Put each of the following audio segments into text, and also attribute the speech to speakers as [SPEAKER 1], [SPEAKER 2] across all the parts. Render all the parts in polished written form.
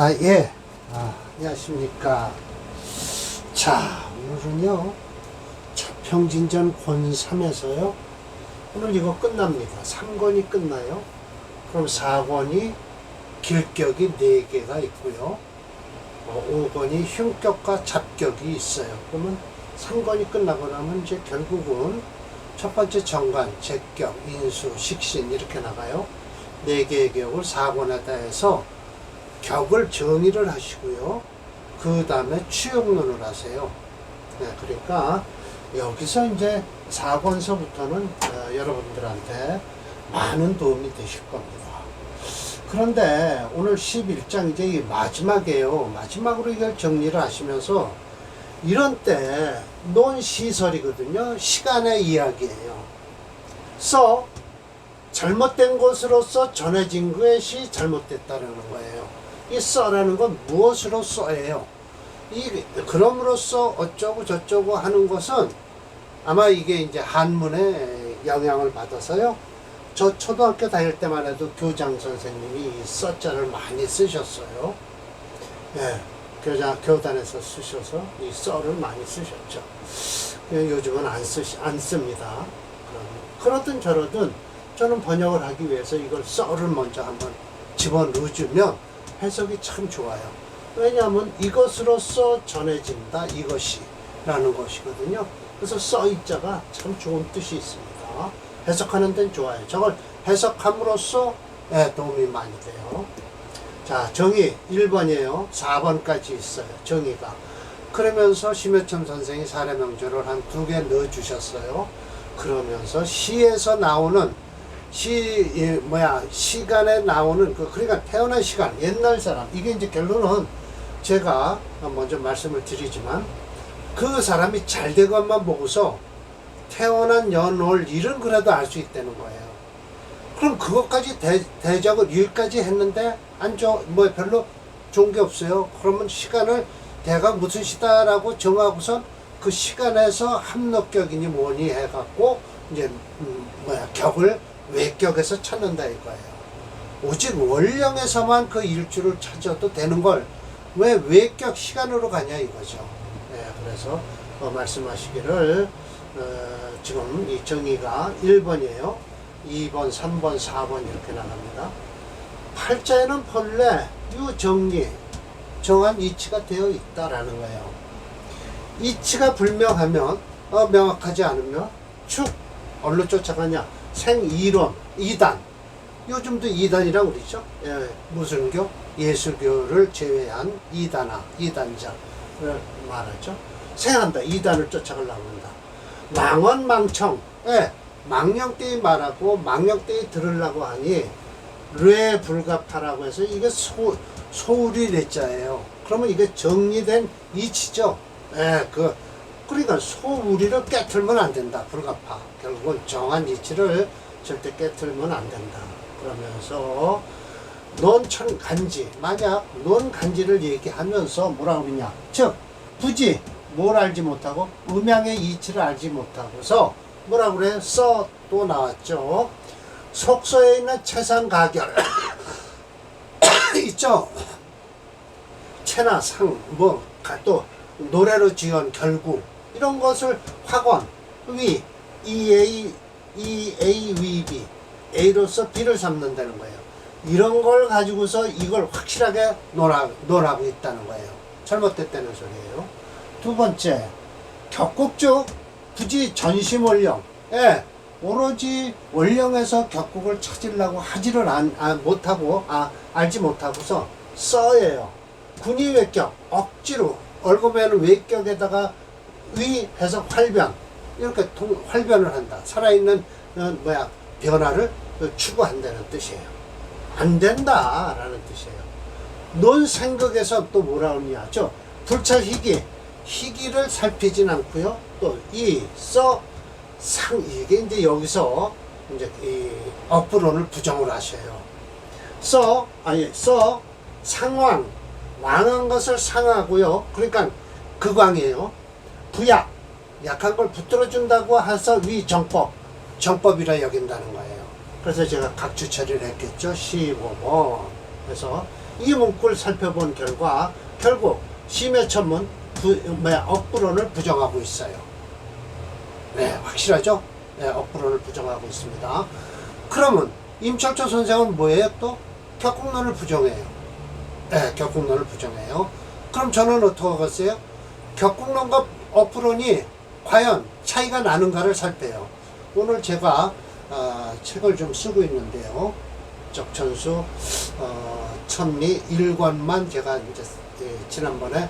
[SPEAKER 1] 예. 안녕하십니까. 자, 오늘은요, 자평진전 권3에서요, 오늘 이거 끝납니다. 3권이 끝나요. 그럼 4권이 길격이 4개가 있고요. 5권이 흉격과 잡격이 있어요. 그러면 3권이 끝나고 나면 이제 결국은 첫 번째 정관, 제격, 인수, 식신 이렇게 나가요. 4개의 격을 4권에다 해서 격을 정의를 하시고요. 그 다음에 추용론을 하세요. 네, 그러니까 여기서 이제 4권서부터는 여러분들한테 많은 도움이 되실 겁니다. 그런데 오늘 11장 이제 이 마지막이에요. 마지막으로 이걸 정리를 하시면서 이런 때 논시설이거든요. 시간의 이야기예요. 잘못된 것으로서 전해진 것이 잘못됐다는 거예요. 이 써라는 건 무엇으로 써예요? 그럼으로써 어쩌고 저쩌고 하는 것은 아마 이게 이제 한문에 영향을 받아서요. 저 초등학교 다닐 때만 해도 교장 선생님이 이 써자를 많이 쓰셨어요. 예, 교단에서 쓰셔서 이 써를 많이 쓰셨죠. 요즘은 안 씁니다. 그러든 저러든 저는 번역을 하기 위해서 이걸 써를 먼저 한번 집어넣어주면 해석이 참 좋아요. 왜냐하면 이것으로서 전해진다, 이것이 라는 것이거든요. 그래서 써이자가 참 좋은 뜻이 있습니다. 해석하는 데는 좋아요. 저걸 해석함으로써 도움이 많이 돼요. 자, 정의 1번이에요. 4번까지 있어요. 정의가. 그러면서 심여천 선생이 사례명조를 한 2개 넣어주셨어요. 그러면서 시에서 나오는 시간에 나오는 그러니까 태어난 시간, 옛날 사람, 이게 이제 결론은 제가 먼저 말씀을 드리지만 그 사람이 잘 된 것만 보고서 태어난 연월 일은 그래도 알 수 있다는 거예요. 그럼 그것까지 대적을 일까지 했는데 별로 좋은 게 없어요. 그러면 시간을 대각 무슨 시다라고 정하고선 그 시간에서 합력격이니 뭐니 해갖고 이제 격을 외격에서 찾는다 이거예요. 오직 원령에서만 그 일주를 찾아도 되는 걸 왜 외격 시간으로 가냐 이거죠. 네, 그래서 말씀하시기를 지금 이 정의가 1번이에요. 2번, 3번, 4번 이렇게 나갑니다. 팔자에는 본래 유정리 정한 이치가 되어 있다라는 거예요. 이치가 불명하면 명확하지 않으면 축 어디로 쫓아가냐? 생이론 2단. 요즘도 2단이라고 그러죠. 무술교, 예술교를 제외한 2단자를 말하죠. 생한다. 2단을 쫓아가려고 한다. 망원망청. 망령대에 말하고 망령대에 들으려고 하니 뢰 불가파라고 해서 이게 소울이 래자예요. 그러면 이게 정리된 이치죠. 그러니까 소우리를 깨틀면 안 된다. 불가파. 결국은 정한 이치를 절대 깨틀면 안 된다. 그러면서 논천간지. 만약 논간지를 얘기하면서 뭐라고 그러냐. 즉 부지 뭘 알지 못하고 음양의 이치를 알지 못하고서 뭐라고 그래? 또 나왔죠. 속서에 있는 채상가결 있죠. 채나 상 또 노래로 지은 결구 이런 것을 확언, 위, EA, 위, B, A로서 B를 삼는다는 거예요. 이런 걸 가지고서 이걸 확실하게 논하고 있다는 거예요. 잘못됐다는 소리예요. 두 번째, 격국적 굳이 전심원령, 오로지 원령에서 격국을 찾으려고 하지를 못하고, 알지 못하고서 써예요. 군이 외격, 억지로 얼굴에는 외격에다가 위 해서 활변 이렇게 활변을 한다. 살아있는 변화를 추구한다는 뜻이에요. 안 된다라는 뜻이에요. 논생극에서 또 뭐라 그러냐? 희기를 살피진 않고요. 또 이게 이제 여기서 이제 이 억부론을 부정을 하셔요. 상왕 왕한 것을 상하고요. 그러니까 극왕이에요. 부약 약한 걸 붙들어 준다고 해서 정법이라 여긴다는 거예요. 그래서 제가 각주 처리를 했겠죠. 15번. 그래서 이 문구를 살펴본 결과 결국 심해첨은 억부론을 부정하고 있어요. 네, 확실하죠? 네, 억부론을 부정하고 있습니다. 그러면 임철조 선생은 뭐예요? 또 격국론을 부정해요. 네, 격국론을 부정해요. 그럼 저는 어떻게 하겠어요? 격국론과 억부론이 과연 차이가 나는가를 살펴요. 오늘 제가 책을 좀 쓰고 있는데요. 적천수 천리 1권만 제가 이제 지난번에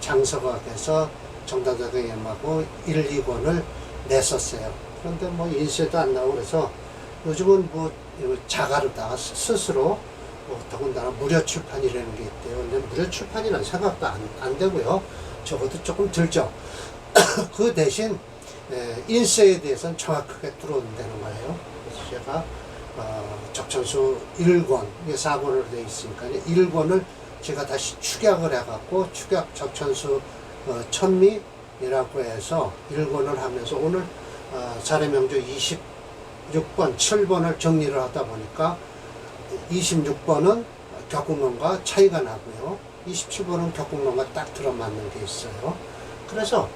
[SPEAKER 1] 장서각에서 정단 선생님하고 1, 2권을 냈었어요. 그런데 뭐 인쇄도 안 나오고 그래서 요즘은 뭐 자가로다가 스스로 더군다나 무료 출판이라는 게 있대요. 근데 무료 출판이라는 생각도 안 되고요. 적어도 조금 들죠. 그 대신 인쇄에 대해서는 정확하게 들어온다는 거예요. 그래서 제가 적천수 1권, 이게 4권으로 되어 있으니까 1권을 제가 다시 축약을 해갖고 축약 적천수 천리라고 해서 1권을 하면서 오늘 사례명조 26번, 7번을 정리를 하다 보니까 26번은 격국론과 차이가 나고요. 27번은 격국론과 딱 들어맞는 게 있어요. 그래서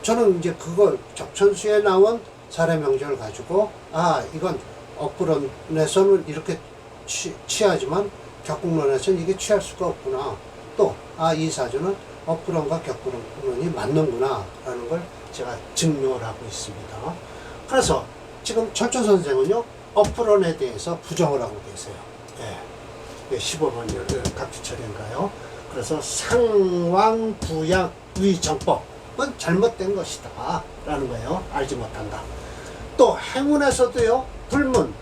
[SPEAKER 1] 저는 이제 그걸 적천수에 나온 사례명조를 가지고 이건 억부론에서는 이렇게 취하지만 격국론에서는 이게 취할 수가 없구나. 또 이 사주는 억부론과 격국론이 맞는구나 라는 걸 제가 증명을 하고 있습니다. 그래서 지금 철조 선생은요 억부론에 대해서 부정을 하고 계세요. 15번 각주철인가요? 그래서 상왕부양위정법은 잘못된 것이다 라는 거예요. 알지 못한다. 또 행운에서도요 불문,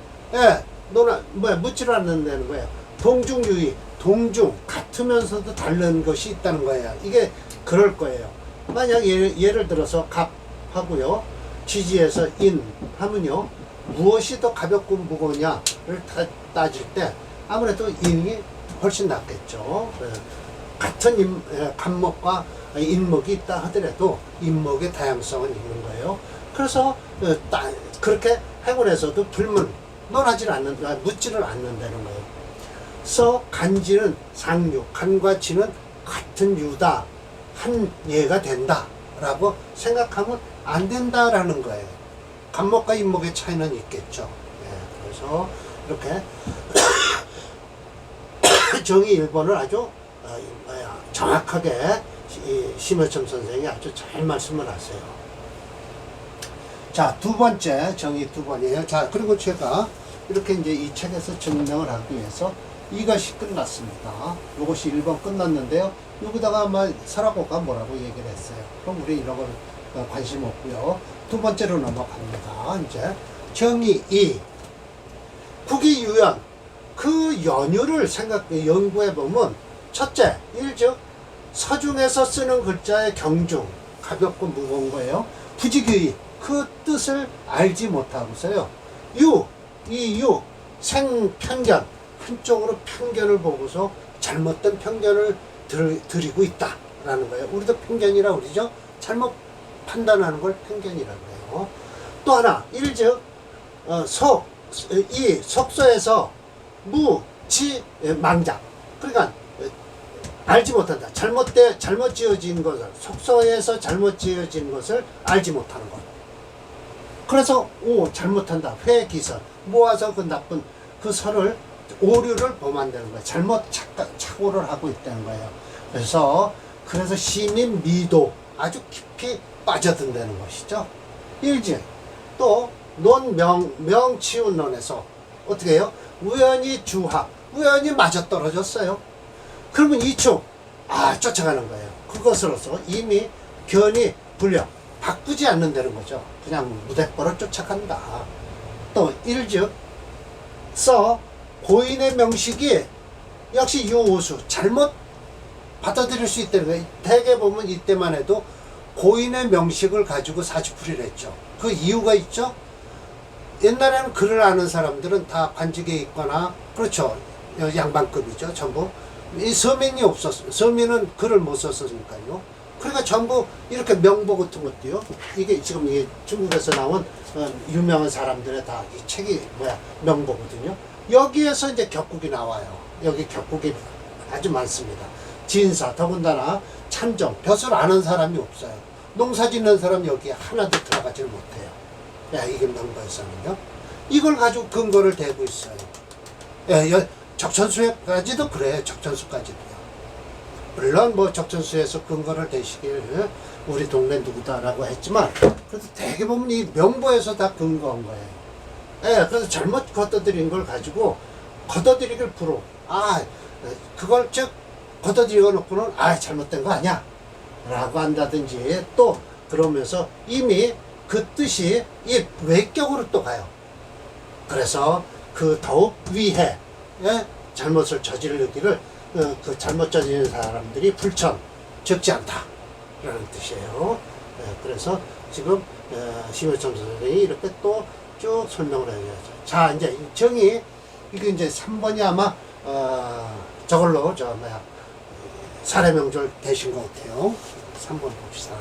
[SPEAKER 1] 묻지를 않는다는 거예요. 동중유의, 동중 같으면서도 다른 것이 있다는 거예요. 이게 그럴 거예요. 만약 예를 들어서 갑하고요 지지에서 인 하면요 무엇이 더 가볍고 무거우냐를 따질 때 아무래도 인이 훨씬 낫겠죠. 같은 간목과 인목이 있다 하더라도 인목의 다양성은 있는 거예요. 그래서 그렇게 행운에서도 불문, 묻지를 않는다는 거예요. 서 간지는 상유, 간과 지는 같은 유다, 한 예가 된다 라고 생각하면 안 된다라는 거예요. 간목과 인목의 차이는 있겠죠. 그래서 이렇게 정의 1번을 아주 정확하게 심해첨 선생이 아주 잘 말씀을 하세요. 자, 두 번째 정의 2번이에요. 자, 그리고 제가 이렇게 이제 이 책에서 증명을 하기 위해서 이것이 끝났습니다. 이것이 1번 끝났는데요. 여기다가 설하고가 뭐라고 얘기를 했어요. 그럼 우리 이런 걸 관심 없고요. 두 번째로 넘어갑니다. 이제 정의 2. 국이유연. 그 연유를 연구해 보면 첫째, 일즉 서중에서 쓰는 글자의 경중, 가볍고 무거운 거예요. 부지규의, 그 뜻을 알지 못하고서요. 생편견, 한쪽으로 편견을 보고서 잘못된 편견을 들이고 있다라는 거예요. 우리도 편견이라 그러죠. 잘못 판단하는 걸 편견이라고 해요. 또 하나, 일즉 속서에서 망작. 그러니까 알지 못한다. 잘못 지어진 것을, 속서에서 잘못 지어진 것을 알지 못하는 것. 그래서 잘못한다. 회기설 모아서 그 나쁜 그 설을 오류를 범한다는 거예요. 잘못 착오를 하고 있다는 거예요. 그래서 시민 미도 아주 깊이 빠져든다는 것이죠. 일즉 또 명치운론에서 어떻게 해요? 우연히 주합, 우연히 맞아떨어졌어요. 그러면 이축, 쫓아가는 거예요. 그것으로서 이미 견이 불려 바꾸지 않는다는 거죠. 그냥 무대뽀로 쫓아간다. 또 일즉 고인의 명식이 역시 유오수, 잘못 받아들일 수 있다는 거예요. 대개 보면 이때만 해도 고인의 명식을 가지고 사주풀이를 했죠. 그 이유가 있죠. 옛날에는 글을 아는 사람들은 다 관직에 있거나, 그렇죠, 양반급이죠. 전부 이 서민이 없었어요. 서민은 글을 못 썼으니까요. 그러니까 전부 이렇게 명보 같은 것도요. 이게 지금 이게 중국에서 나온 유명한 사람들의 다 이 책이 명보거든요. 여기에서 이제 격국이 나와요. 여기 격국이 아주 많습니다. 진사, 더군다나 참정, 벼슬 아는 사람이 없어요. 농사 짓는 사람 여기에 하나도 들어가질 못해요. 야, 이게 명부에서는요. 이걸 가지고 근거를 대고 있어요. 예, 적천수에까지도 그래요. 적천수까지도요. 물론 뭐 적천수에서 근거를 대시길 우리 동네 누구다라고 했지만 그래도 대개 보면 이 명부에서 다 근거한 거예요. 예, 그래서 잘못 걷어들인 걸 가지고 걷어들이길 부러. 그걸 즉 걷어들여 놓고는 잘못된 거 아니야 라고 한다든지, 또 그러면서 이미 그 뜻이 이 외격으로 또 가요. 그래서 그 더욱 위해 잘못을 저지르기를 그 잘못 저지른 사람들이 불천 적지 않다 라는 뜻이에요. 그래서 지금 심효청 선생이 이렇게 또 쭉 설명을 해야죠. 자, 이제 정의 이게 이제 3번이 아마 저걸로 사례명절 되신 것 같아요. 3번 봅시다.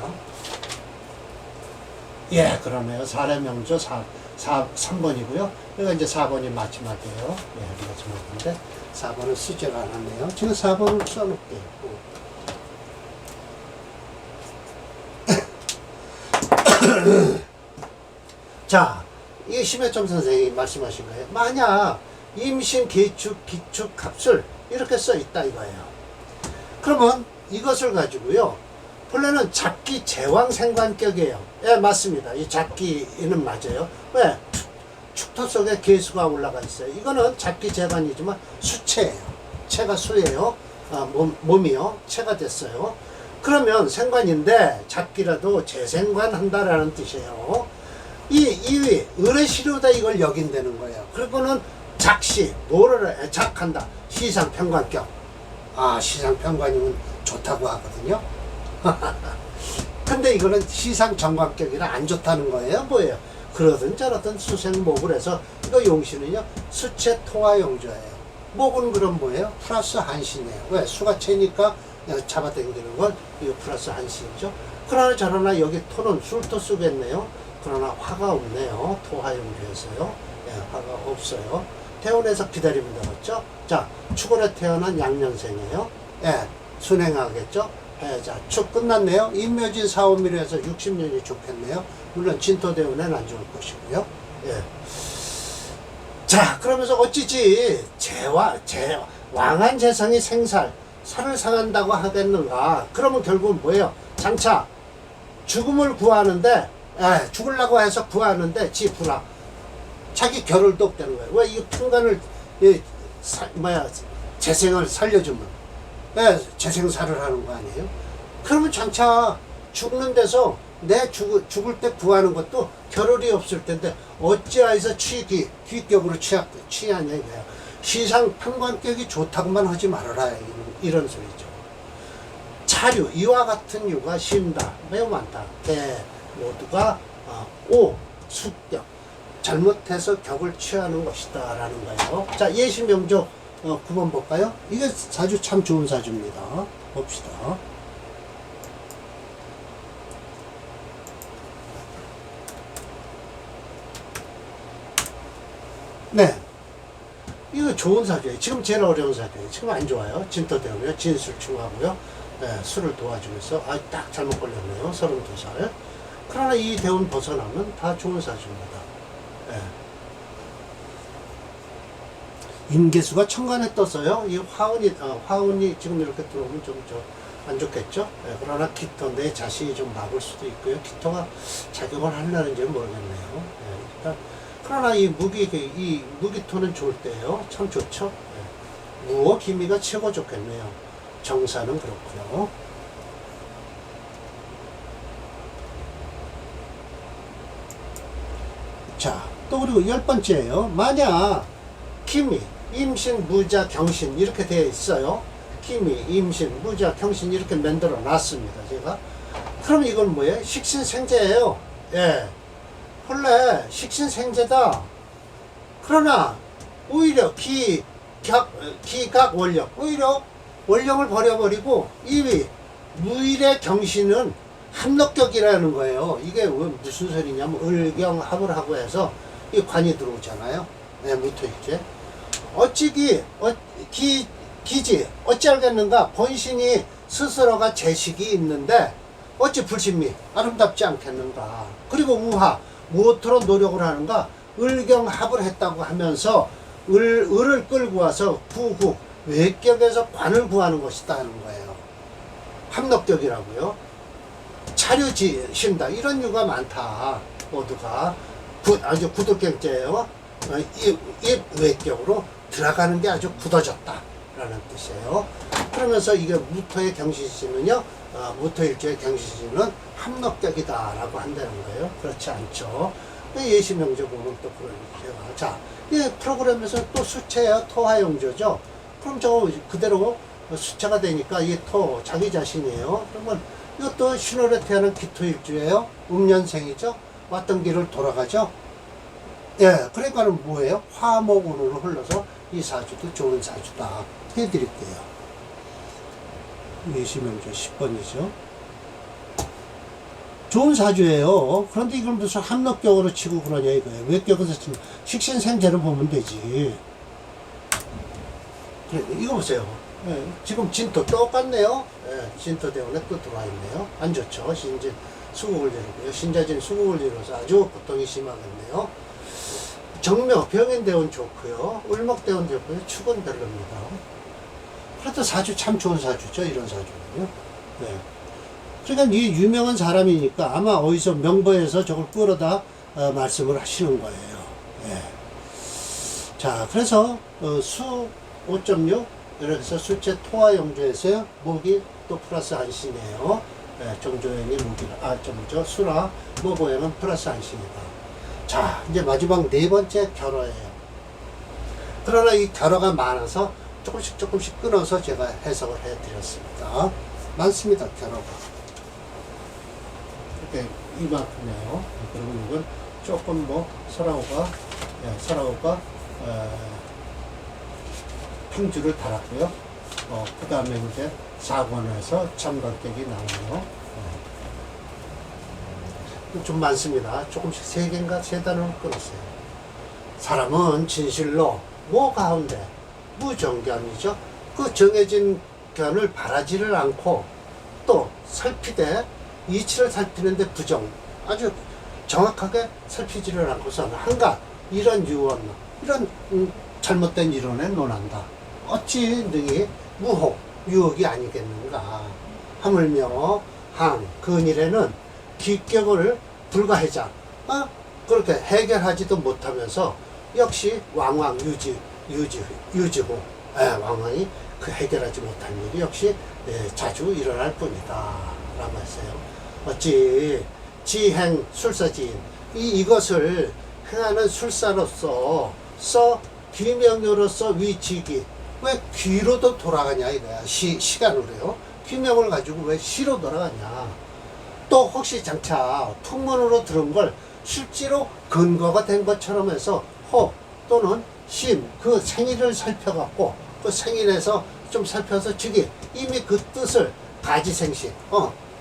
[SPEAKER 1] 예, 그러네요. 사례명절 3번이고요. 여기가 이제 4번이 마지막이에요. 예, 마지막인데 4번은 쓰지를 않았네요. 지금 4번을 써놓을게요. 자, 이 심혜점 선생님이 말씀하신 거예요. 만약 임신, 기축, 기축 값을 이렇게 써 있다 이거예요. 그러면 이것을 가지고요. 본래는 잡기 제왕생관격이에요. 예, 맞습니다. 이 잡기는 맞아요. 왜? 축토 속에 개수가 올라가 있어요. 이거는 잡기 제관이지만 수체예요. 체가 수예요. 몸이요. 체가 됐어요. 그러면 생관인데 잡기라도 재생관 한다라는 뜻이에요. 이 이위 의뢰시료다 이걸 여긴다는 거예요. 그리고는 작시 뭐를 작한다. 시상평관격. 시상평관이면 좋다고 하거든요. 근데 이거는 시상정관격이라 안 좋다는 거예요. 뭐예요? 그러든 저러든 수생목을 해서 이거 용신은요 수체 토화 용조예요. 목은 그럼 뭐예요? 플러스 한신이에요. 왜? 수가 채니까 잡아당기는 건 이거 플러스 한신이죠. 그러나 저러나 여기 토는 술도 쓰겠네요. 그러나 화가 없네요. 토화용주에서요. 예, 화가 없어요. 태운에서 기다리면 되겠죠. 자, 축월에 태어난 양년생이에요. 예, 순행하겠죠. 예, 자, 축 끝났네요. 인묘진 사오미로에서 60년이 좋겠네요. 물론 진토대운에는 안 좋을 것이고요. 예. 자, 그러면서 어찌지 왕한 재상이 살을 상한다고 하겠는가? 그러면 결국은 뭐예요? 장차 죽음을 구하는데, 죽으려고 해서 구하는데 불화. 자기 결을도 없다는 거예요. 왜 이 평간을 재생을 살려주면 재생살을 하는 거 아니에요? 그러면 장차 죽는 데서 내 죽을 때 구하는 것도 겨를이 없을 텐데 어찌하여서 귀격으로 취하냐 이거야. 시상 평관격이 좋다고만 하지 말아라 이런 소리죠. 차류 이와 같은 유가 심다 매우 많다. 모두가 숙격 잘못해서 격을 취하는 것이다 라는 거예요. 자, 예시명조 9번 볼까요? 이게 사주 참 좋은 사주입니다. 봅시다. 네, 이거 좋은 사주예요. 지금 제일 어려운 사주예요. 지금 안 좋아요. 진토대운이요. 진술충하고요. 술을 도와주면서 딱 잘못 걸렸네요. 32살. 그러나 이 대운 벗어나면 다 좋은 사주입니다. 임계수가 천간에 떴어요. 이 화운이 지금 이렇게 들어오면 좀 안 좋겠죠. 그러나 기토 내 자신이 좀 막을 수도 있고요. 기토가 작용을 하려는지 모르겠네요. 일단 그러나 이 무기토는 좋을 때예요. 참 좋죠. 무어 기미가 최고 좋겠네요. 정사는 그렇고요. 자, 또 그리고 10번째예요. 만약 기미, 임신, 무자, 경신 이렇게 되어 있어요. 기미, 임신, 무자, 경신 이렇게 만들어 놨습니다. 제가. 그럼 이건 뭐예요? 식신생재예요. 예. 본래 식신생재다. 그러나 오히려 기각 원령, 오히려 원령을 버려버리고 이위 무일의 경신은 합력격이라는 거예요. 이게 무슨 소리냐면 을경합을 하고 해서 이 관이 들어오잖아요. 무토일제. 어찌기 기지 어찌 알겠는가. 본신이 스스로가 재식이 있는데 어찌 불신미 아름답지 않겠는가. 그리고 우하 무엇으로 노력을 하는가. 을경합을 했다고 하면서 을을 끌고 와서 구국 외격에서 관을 구하는 것이다 하는 거예요. 합력격이라고요. 차려지신다 이런 이유가 많다. 모두가 아주 굳을경제예요. 이 외격으로 들어가는 게 아주 굳어졌다 라는 뜻이에요. 그러면서 이게 무토의 경시시는요, 무토일주의 경시시는 합력격이다 라고 한다는 거예요. 그렇지 않죠. 예시명제 보면 또 그런 거죠. 자, 이 프로그램에서 또 수체예요. 토화용조죠. 그럼 저거 그대로 수체가 되니까 이 토 자기 자신이에요. 그러면 이것도 신월에 태어난 기토일주예요. 음년생이죠. 왔던 길을 돌아가죠. 예, 그러니까는 뭐예요? 화목운으로 흘러서 이 사주도 좋은 사주다 해드릴게요. 예시명제 10번이죠. 좋은 사주예요. 그런데 이걸 무슨 합력격으로 치고 그러냐 이거예요. 외격에서 치면 식신생재를 보면 되지. 그래, 이거 보세요. 예, 지금 진토 똑같네요. 예, 진토 대운에 또 들어와 있네요. 안 좋죠. 신진 수국을 이루고요. 신자진 수국을 이루어서 아주 고통이 심하겠네요. 정묘 병인 대운 좋고요. 을목 대운 좋고요. 축은 별로입니다. 그래도 사주 참 좋은 사주죠. 이런 사주는요. 네. 그러니까 이 유명한 사람이니까 아마 어디서 명보에서 저걸 끌어다 말씀을 하시는 거예요. 예. 자, 그래서 수 5.6 이렇게 해서 수체 토화용조에서요. 목이 또 플러스 한신이에요. 예, 정조연이 목이라 수라 목오행은 플러스 한신이다. 자, 이제 마지막 네 번째 결어예요. 그러나 이 결어가 많아서 조금씩 끊어서 제가 해석을 해드렸습니다. 많습니다, 결어가. 이렇게 이만큼이에요. 그리고 이건 조금 뭐 설아오가 평주를 달았고요. 그 다음에 이제 4권에서 참관격이 나오네요. 좀 많습니다. 조금씩 3개인가 3단으로 끊었어요. 사람은 진실로 뭐 가운데 무정견이죠. 그 정해진 견을 바라지를 않고 또 살피되 이치를 살피는데 부정 아주 정확하게 살피지를 않고서는 한가 이런 유언 이런 잘못된 이론에 논한다. 어찌 능히 무혹 유혹이 아니겠는가. 하물며 항 근일에는 기격을 불가해자 그렇게 해결하지도 못하면서 역시 왕왕 유지고 왕왕이 그 해결하지 못한 일이 역시 자주 일어날 뿐이다 라고 했어요. 어찌 지행 술사지인 이것을 행하는 술사로서 귀명료로서 위치기 왜 귀로도 돌아가냐 이거야. 시간으로요. 귀명을 가지고 왜 시로 돌아가냐. 또 혹시 장차 풍문으로 들은 걸 실제로 근거가 된 것처럼 해서 호 또는 심 그 생일을 살펴갖고 그 생일에서 좀 살펴서 즉위 이미 그 뜻을 가지생시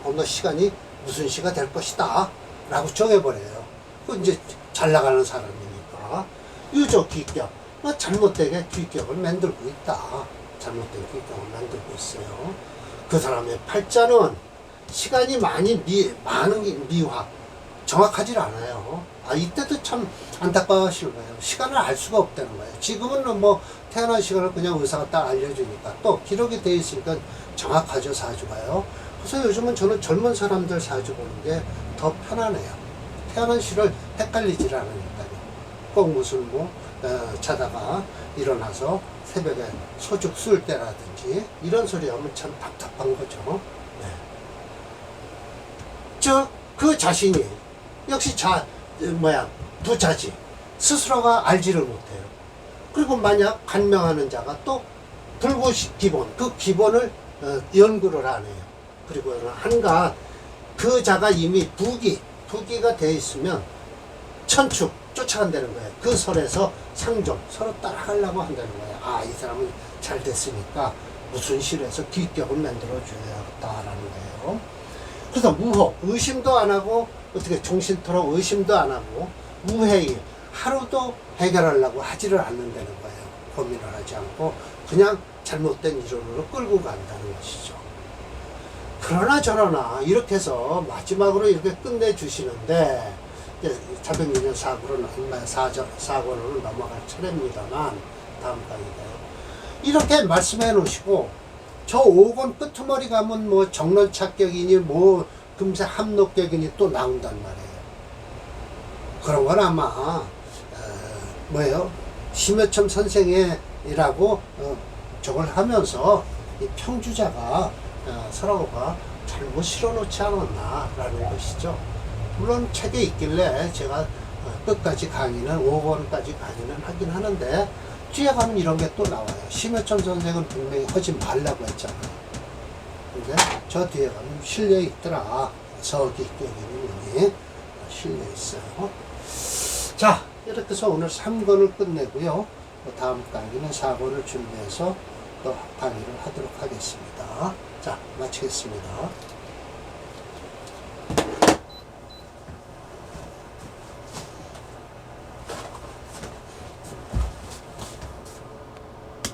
[SPEAKER 1] 어느 시간이 무슨 시가 될 것이다 라고 정해버려요. 그 이제 잘 나가는 사람이니까 유조 귀격 잘못되게 귀격을 만들고 있다. 잘못된 귀격을 만들고 있어요. 그 사람의 팔자는 시간이 많은 미화 정확하지 않아요. 이때도 참 안타까워하시는 거예요. 시간을 알 수가 없다는 거예요. 지금은 뭐 태어난 시간을 그냥 의사가 딱 알려주니까 또 기록이 되어 있으니까 정확하죠, 사주가요. 그래서 요즘은 저는 젊은 사람들 사주 보는 게 더 편하네요. 태어난 시를 헷갈리질 않으니까요. 꼭 무슨 자다가 일어나서 새벽에 소죽 술 때라든지 이런 소리 하면 참 답답한 거죠. 네. 그 자신이 역시 부자지 스스로가 알지를 못해요. 그리고 만약 간명하는 자가 또 불구식 기본 그 기본을 연구를 안 해요. 그리고 한갓 그 자가 이미 부기가 돼 있으면 천축 쫓아간다는 거예요. 그 설에서 상종 서로 따라가려고 한다는 거예요. 이 사람은 잘 됐으니까 무슨 실에서 기격을 만들어 줘야겠다라는 거예요. 그래서 무호 의심도 안 하고 어떻게 종신토록 의심도 안 하고 무회의 하루도 해결하려고 하지를 않는다는 거예요. 고민을 하지 않고 그냥 잘못된 이론으로 끌고 간다는 것이죠. 그러나 저러나 이렇게 해서 마지막으로 이렇게 끝내주시는데, 자백유전 사고로 넘어갈 차례입니다만, 다음 강의가요. 이렇게 말씀해 놓으시고, 저 5권 끄트머리 가면 뭐 정론착격이니 뭐 금세 합록격이니 또 나온단 말이에요. 그런 건 아마 뭐예요? 심여첨 선생이라고 저걸 하면서 이 평주자가 서로가 잘못 실어놓지 않았나라는 것이죠. 물론 책에 있길래 제가 끝까지 강의는 5권까지 강의는 하긴 하는데, 뒤에 가면 이런 게 또 나와요. 심여첨 선생은 분명히 하지 말라고 했잖아요. 근데 저 뒤에 가면 실려 있더라. 서기격이니 실려 있어요. 자, 이렇게 해서 오늘 3권을 끝내고요. 다음 강의는 4권을 준비해서 또 강의를 하도록 하겠습니다. 자, 마치겠습니다.